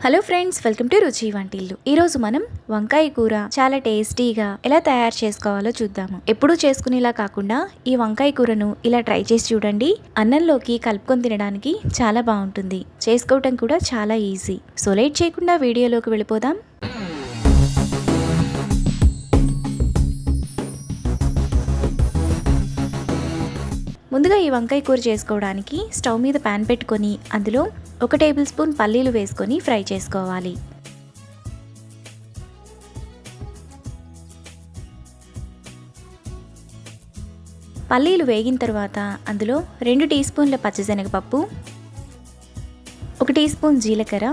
Hello friends, welcome to రుచి వంటిల్లు. ఈరోజు మనం వంకాయ కూర చాలా టేస్టీగా ఎలా తయారు చేసుకోవాలో చూద్దాము. ఎప్పుడూ చేసుకునేలా కాకుండా ఈ వంకాయ కూరను ఇలా ట్రై చేసి చూడండి. అన్నంలోకి కలుపుకొని తినడానికి చాలా బాగుంటుంది. చేసుకోవటం కూడా చాలా ఈజీ. సో లేట్ చేయకుండా వీడియోలోకి వెళ్ళిపోదాం. ముందుగా ఈ వంకాయ కూర చేసుకోవడానికి స్టవ్ మీద ప్యాన్ పెట్టుకొని అందులో 1 టేబుల్ స్పూన్ పల్లీలు వేసుకొని ఫ్రై చేసుకోవాలి. పల్లీలు వేగిన తర్వాత అందులో 2 టీ స్పూన్ల పచ్చిశనగపప్పు, 1 టీ స్పూన్ జీలకర్ర,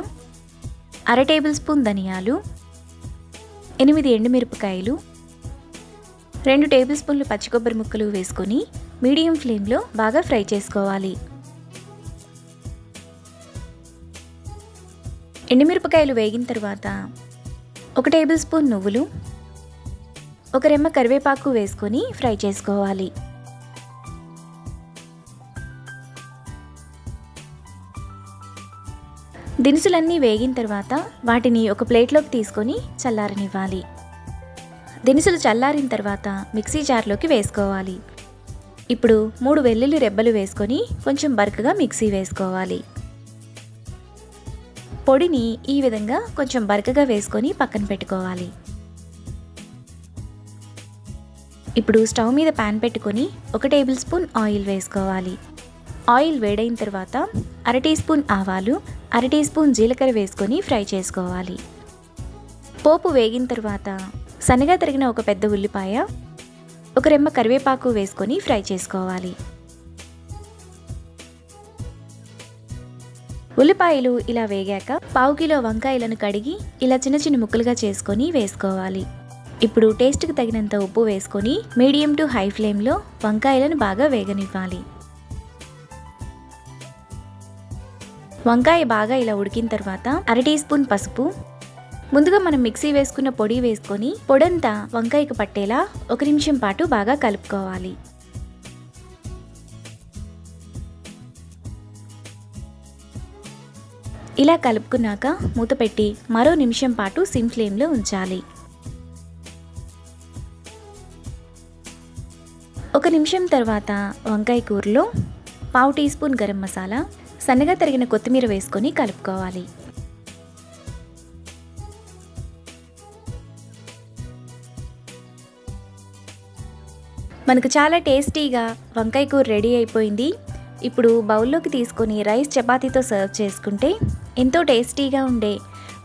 1/2 టేబుల్ స్పూన్ ధనియాలు, 8 ఎండుమిరపకాయలు, 2 టేబుల్ స్పూన్లు పచ్చి కొబ్బరి ముక్కలు వేసుకొని మీడియం ఫ్లేమ్లో బాగా ఫ్రై చేసుకోవాలి. ఎండుమిరపకాయలు వేగిన తర్వాత 1 టేబుల్ స్పూన్ నువ్వులు, 1 రెమ్మ కరివేపాకు వేసుకొని ఫ్రై చేసుకోవాలి. దినుసులన్నీ వేగిన తర్వాత వాటిని ఒక ప్లేట్లోకి తీసుకొని చల్లారనివ్వాలి. దినుసులు చల్లారిన తర్వాత మిక్సీ జార్లోకి వేసుకోవాలి. ఇప్పుడు 3 వెల్లుల్లి రెబ్బలు వేసుకొని కొంచెం బరకగా మిక్సీ వేసుకోవాలి. పొడిని ఈ విధంగా కొంచెం బరకగా వేసుకొని పక్కన పెట్టుకోవాలి. ఇప్పుడు స్టవ్ మీద ప్యాన్ పెట్టుకొని 1 టేబుల్ స్పూన్ ఆయిల్ వేసుకోవాలి. ఆయిల్ వేడైన తర్వాత 1/2 టీ స్పూన్ ఆవాలు, 1/2 టీ స్పూన్ జీలకర్ర వేసుకొని ఫ్రై చేసుకోవాలి. పోపు వేగిన తర్వాత సన్నగా తరిగిన ఒక పెద్ద ఉల్లిపాయ, 1 రెమ్మ కరివేపాకు వేసుకొని ఫ్రై చేసుకోవాలి. ఉల్లిపాయలు ఇలా వేగాక 1/2 కిలో వంకాయలను కడిగి ఇలా చిన్న చిన్న ముక్కలుగా చేసుకొని వేసుకోవాలి. ఇప్పుడు టేస్ట్కి తగినంత ఉప్పు వేసుకొని మీడియం టు హై ఫ్లేమ్లో వంకాయలను బాగా వేగనివ్వాలి. వంకాయ బాగా ఇలా ఉడికిన తర్వాత 1/2 టీ స్పూన్ పసుపు, ముందుగా మనం మిక్సీ వేసుకున్న పొడి వేసుకొని పొడంతా వంకాయకు పట్టేలా 1 నిమిషం పాటు బాగా కలుపుకోవాలి. ఇలా కలుపుకున్నాక మూత పెట్టి మరో నిమిషం పాటు సిమ్ ఫ్లేమ్లో ఉంచాలి. 1 నిమిషం తర్వాత వంకాయ కూరలో 1/2 టీ స్పూన్ గరం మసాలా, సన్నగా తరిగిన కొత్తిమీర వేసుకొని కలుపుకోవాలి. మనకు చాలా టేస్టీగా వంకాయ కూర రెడీ అయిపోయింది. ఇప్పుడు బౌల్లోకి తీసుకొని రైస్ చపాతీతో సర్వ్ చేసుకుంటే ఎంతో టేస్టీగా ఉండే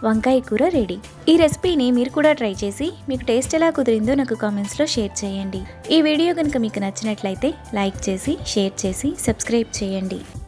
వంకాయ కూర రెడీ. ఈ రెసిపీని మీరు కూడా ట్రై చేసి మీకు టేస్ట్ ఎలా కుదిరిందో నాకు కామెంట్స్లో షేర్ చేయండి. ఈ వీడియో కనుక మీకు నచ్చినట్లయితే లైక్ చేసి, షేర్ చేసి, సబ్స్క్రైబ్ చేయండి.